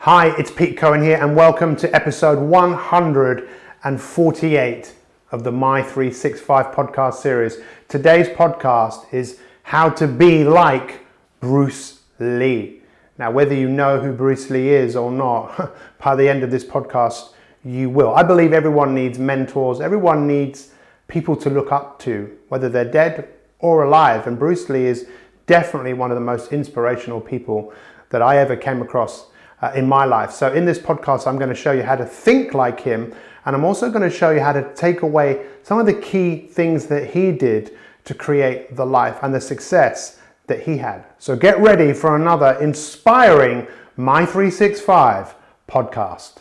Hi, it's Pete Cohen here, and welcome to episode 148 of the My 365 podcast series. Today's podcast is how to be like Bruce Lee. Now, whether you know who Bruce Lee is or not, by the end of this podcast, you will. I believe everyone needs mentors. Everyone needs people to look up to, whether they're dead or alive. And Bruce Lee is definitely one of the most inspirational people that I ever came across in my life. So in this podcast, I'm going to show you how to think like him, and I'm also going to show you how to take away some of the key things that he did to create the life and the success that he had. So get ready for another inspiring My 365 podcast.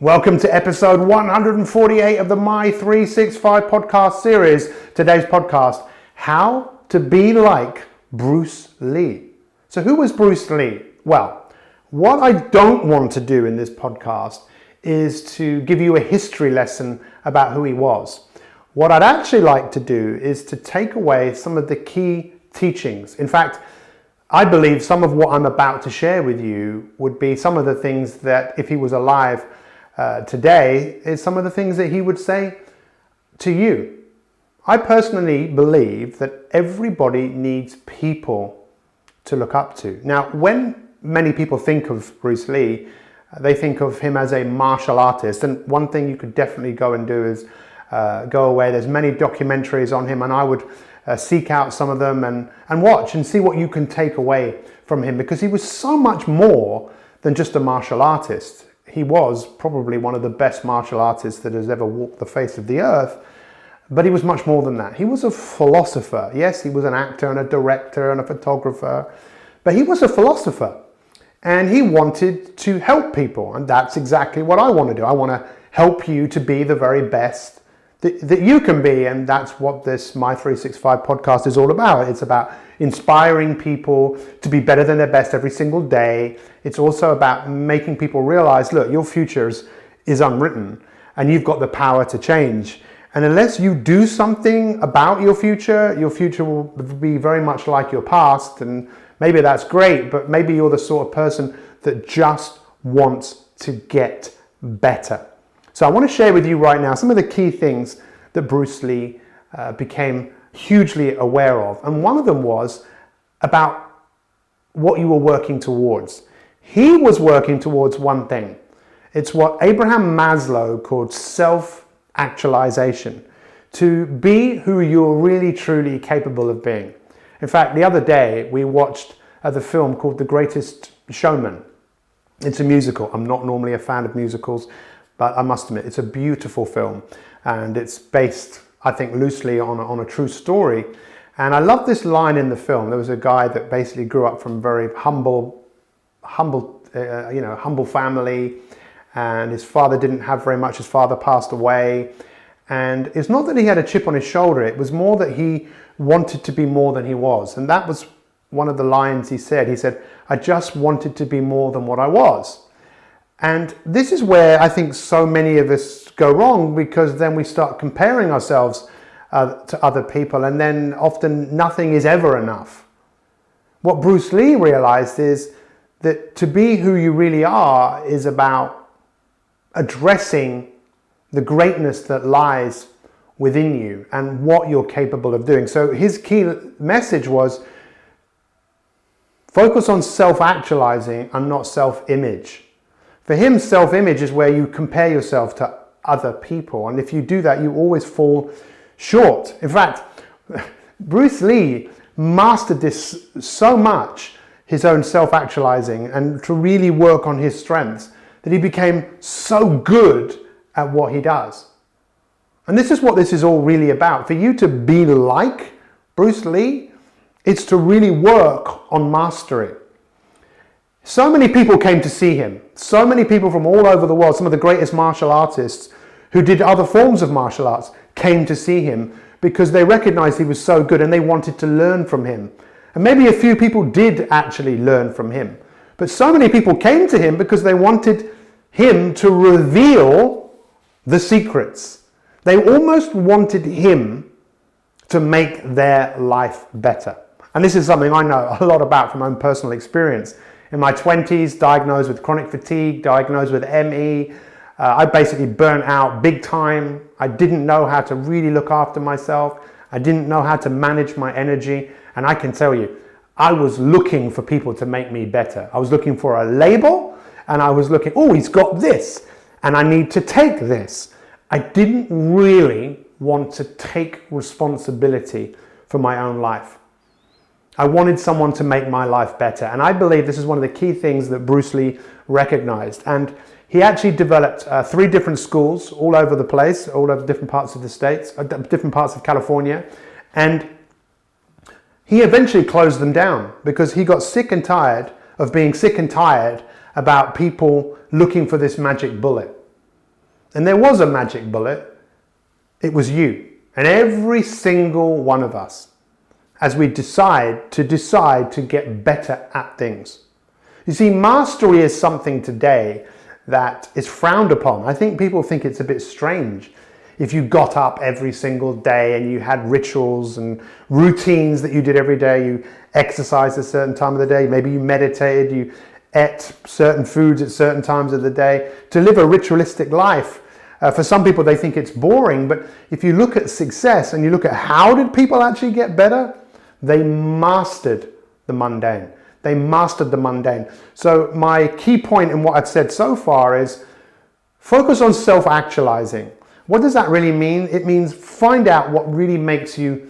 Welcome to episode 148 of the My 365 podcast series. Today's podcast, how to be like Bruce Lee. So who was Bruce Lee? Well, what I don't want to do in this podcast is to give you a history lesson about who he was. What I'd actually like to do is to take away some of the key teachings. In fact, I believe some of what I'm about to share with you would be some of the things that, if he was alive today, is some of the things that he would say to you. I personally believe that everybody needs people to look up to. Now, when many people think of Bruce Lee, they think of him as a martial artist. And one thing you could definitely go and do is go away. There's many documentaries on him, and I would seek out some of them and watch and see what you can take away from him, because he was so much more than just a martial artist. He was probably one of the best martial artists that has ever walked the face of the earth, but he was much more than that. He was a philosopher. Yes, he was an actor and a director and a photographer, but he was a philosopher, and he wanted to help people, and that's exactly what I want to do. I want to help you to be the very best that you can be, and that's what this My 365 podcast is all about. It's about inspiring people to be better than their best every single day. It's also about making people realize, look, your future is unwritten, and you've got the power to change. And unless you do something about your future will be very much like your past. And maybe that's great, but maybe you're the sort of person that just wants to get better. So I want to share with you right now some of the key things that Bruce Lee became hugely aware of. And one of them was about what you were working towards. He was working towards one thing. It's what Abraham Maslow called self-actualization, to be who you're really truly capable of being. In fact, the other day we watched the film called The Greatest Showman. It's a musical. I'm not normally a fan of musicals, but I must admit, it's a beautiful film, and it's based, I think, loosely on a true story. And I love this line in the film. There was a guy that basically grew up from a very humble family, and his father didn't have very much. His father passed away, and it's not that he had a chip on his shoulder. It was more that he wanted to be more than he was, and that was one of the lines he said. He said, "I just wanted to be more than what I was." And this is where I think so many of us go wrong, because then we start comparing ourselves to other people, and then often nothing is ever enough. What Bruce Lee realized is that to be who you really are is about addressing the greatness that lies within you and what you're capable of doing. So his key message was focus on self-actualizing and not self-image. For him, self-image is where you compare yourself to other people. And if you do that, you always fall short. In fact, Bruce Lee mastered this so much, his own self-actualizing, and to really work on his strengths, that he became so good at what he does. And this is what this is all really about. For you to be like Bruce Lee, it's to really work on mastery. So many people came to see him. So many people from all over the world, some of the greatest martial artists who did other forms of martial arts, came to see him because they recognized he was so good and they wanted to learn from him. And maybe a few people did actually learn from him. But so many people came to him because they wanted him to reveal the secrets. They almost wanted him to make their life better. And this is something I know a lot about from my own personal experience. In my 20s, diagnosed with chronic fatigue, diagnosed with ME. I basically burnt out big time. I didn't know how to really look after myself. I didn't know how to manage my energy. And I can tell you, I was looking for people to make me better. I was looking for a label, and I was looking, oh, he's got this, and I need to take this. I didn't really want to take responsibility for my own life. I wanted someone to make my life better. And I believe this is one of the key things that Bruce Lee recognized. And he actually developed 3 different schools all over the place, all over different parts of the States, different parts of California. And he eventually closed them down because he got sick and tired of being sick and tired about people looking for this magic bullet. And there was a magic bullet. It was you. And every single one of us, as we decide to get better at things. You see, mastery is something today that is frowned upon. I think people think it's a bit strange if you got up every single day and you had rituals and routines that you did every day. You exercised at a certain time of the day, maybe you meditated, you ate certain foods at certain times of the day. To live a ritualistic life, for some people they think it's boring, but if you look at success and you look at how did people actually get better, they mastered the mundane. They mastered the mundane. So my key point in what I've said so far is focus on self-actualizing. What does that really mean? It means find out what really makes you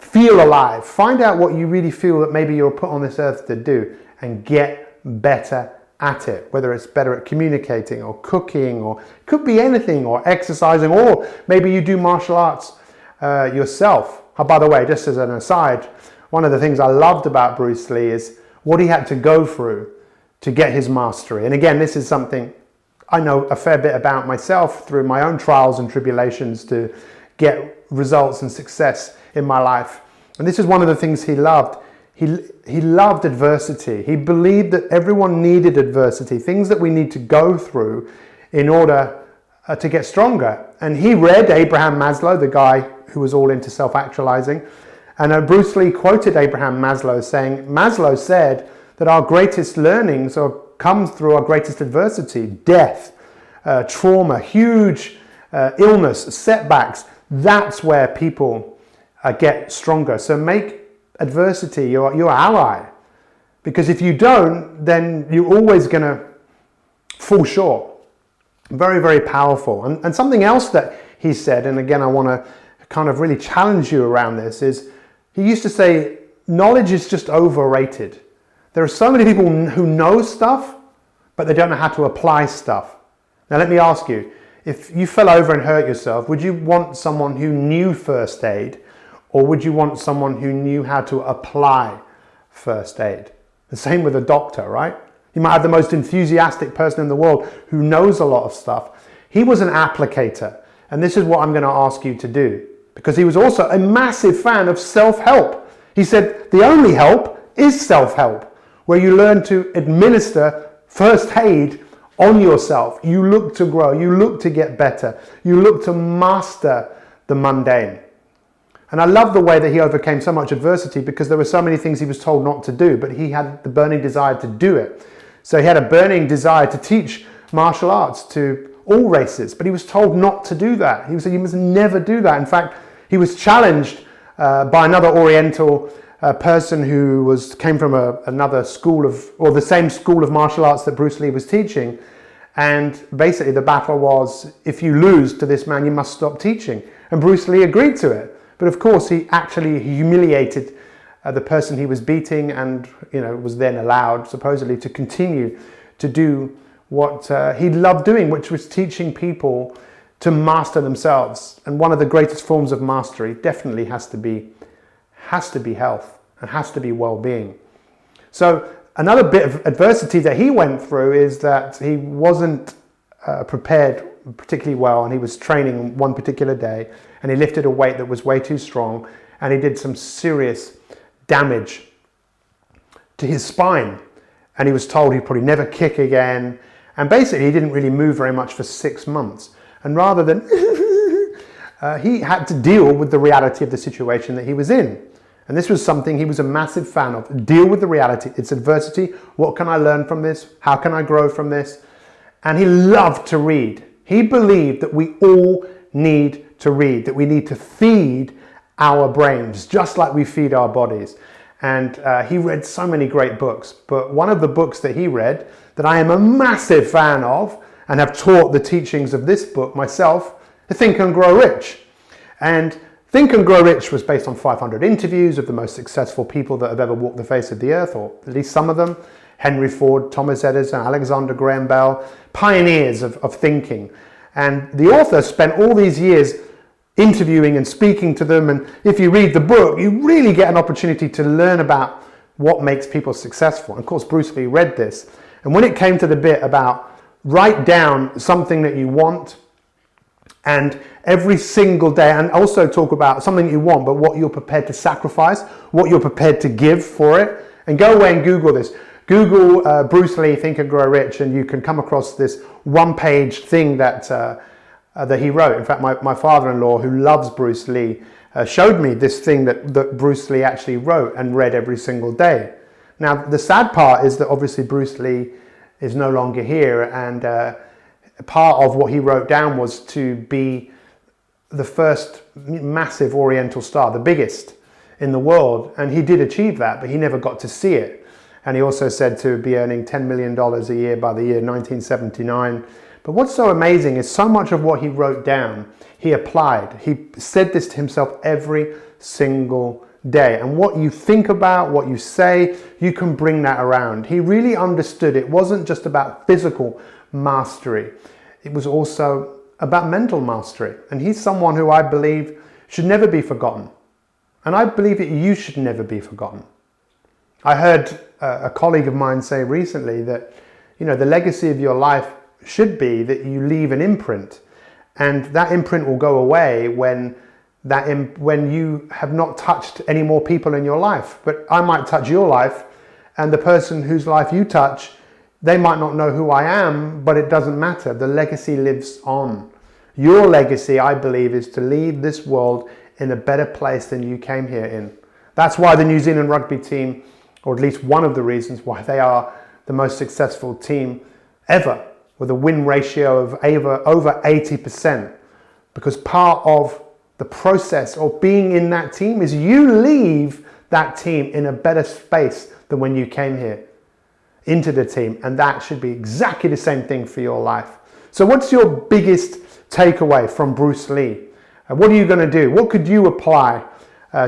feel alive. Find out what you really feel that maybe you're put on this earth to do and get better at it. Whether it's better at communicating or cooking, or could be anything, or exercising, or maybe you do martial arts yourself. Oh, by the way, just as an aside, one of the things I loved about Bruce Lee is what he had to go through to get his mastery. And again, this is something I know a fair bit about myself through my own trials and tribulations to get results and success in my life. And this is one of the things he loved. He loved adversity. He believed that everyone needed adversity, things that we need to go through in order to get stronger. And he read Abraham Maslow, the guy who was all into self-actualizing. And Bruce Lee quoted Abraham Maslow saying, Maslow said that our greatest learnings come through our greatest adversity, death, trauma, huge illness, setbacks. That's where people get stronger. So make adversity your ally. Because if you don't, then you're always going to fall short. Very, very powerful. And something else that he said, and again, I want to kind of really challenge you around this, is he used to say, knowledge is just overrated. There are so many people who know stuff, but they don't know how to apply stuff. Now, let me ask you, if you fell over and hurt yourself, would you want someone who knew first aid, or would you want someone who knew how to apply first aid? The same with a doctor, right? You might have the most enthusiastic person in the world who knows a lot of stuff. He was an applicator, and this is what I'm going to ask you to do, because he was also a massive fan of self-help. He said the only help is self-help, where you learn to administer first aid on yourself. You look to grow, you look to get better, you look to master the mundane. And I love the way that he overcame so much adversity, because there were so many things he was told not to do, but he had the burning desire to do it. So he had a burning desire to teach martial arts to all races, but he was told not to do that. He said, you must never do that. In fact, he was challenged by another Oriental person who came from another school or the same school of martial arts that Bruce Lee was teaching. And basically the battle was, if you lose to this man, you must stop teaching. And Bruce Lee agreed to it. But of course, he actually humiliated the person he was beating, and was then allowed, supposedly, to continue to do what he loved doing, which was teaching people to master themselves. And one of the greatest forms of mastery definitely has to be health, and has to be well-being. So another bit of adversity that he went through is that he wasn't prepared particularly well, and he was training one particular day, and he lifted a weight that was way too strong, and he did some serious damage to his spine, and he was told he'd probably never kick again, and basically he didn't really move very much for 6 months. And rather than he had to deal with the reality of the situation that he was in. And this was something he was a massive fan of. Deal with the reality. It's adversity. What can I learn from this? How can I grow from this? And he loved to read. He believed that we all need to read, that we need to feed our brains just like we feed our bodies. And he read so many great books. But one of the books that he read that I am a massive fan of and have taught the teachings of this book myself, Think and Grow Rich. And Think and Grow Rich was based on 500 interviews of the most successful people that have ever walked the face of the earth, or at least some of them. Henry Ford, Thomas Edison, Alexander Graham Bell, pioneers of thinking. And the author spent all these years interviewing and speaking to them. And if you read the book, you really get an opportunity to learn about what makes people successful. And of course, Bruce Lee read this. And when it came to the bit about write down something that you want, and every single day, and also talk about something you want, but what you're prepared to sacrifice, what you're prepared to give for it. And go away and Google this. Google Bruce Lee, Think and Grow Rich, and you can come across this one-page thing that he wrote. In fact, my father-in-law, who loves Bruce Lee, showed me this thing that Bruce Lee actually wrote and read every single day. Now, the sad part is that obviously Bruce Lee is no longer here, and part of what he wrote down was to be the first massive Oriental star, the biggest in the world. And he did achieve that, but he never got to see it. And he also said to be earning $10 million a year by the year 1979. But what's so amazing is so much of what he wrote down, he applied. He said this to himself every single day. And what you think about, what you say, you can bring that around. He really understood it wasn't just about physical mastery. It was also about mental mastery. And he's someone who I believe should never be forgotten. And I believe that you should never be forgotten. I heard a colleague of mine say recently that, the legacy of your life should be that you leave an imprint. And that imprint will go away when you have not touched any more people in your life. But I might touch your life, and the person whose life you touch, they might not know who I am, but it doesn't matter. The legacy lives on. Your legacy, I believe, is to leave this world in a better place than you came here in. That's why the New Zealand rugby team, or at least one of the reasons why they are the most successful team ever, with a win ratio of over 80%. Because part of the process of being in that team is you leave that team in a better space than when you came here into the team. And that should be exactly the same thing for your life. So what's your biggest takeaway from Bruce Lee? What are you going to do? What could you apply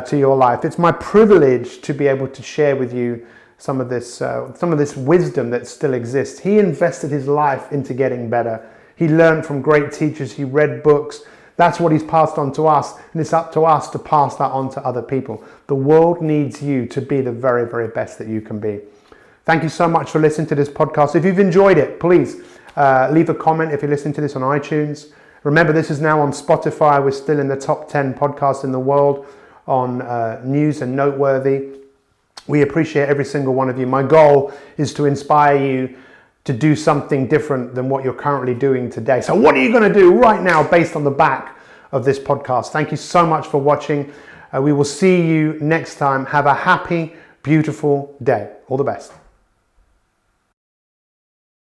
to your life? It's my privilege to be able to share with you some of this wisdom that still exists. He invested his life into getting better. He learned from great teachers. He read books. That's what he's passed on to us, and it's up to us to pass that on to other people. The world needs you to be the very, very best that you can be. Thank you so much for listening to this podcast. If you've enjoyed it, please leave a comment if you're listening to this on iTunes. Remember, this is now on Spotify. We're still in the top 10 podcasts in the world on news and noteworthy. We appreciate every single one of you. My goal is to inspire you to do something different than what you're currently doing today. So what are you going to do right now based on the back of this podcast? Thank you so much for watching. We will see you next time. Have a happy, beautiful day. All the best.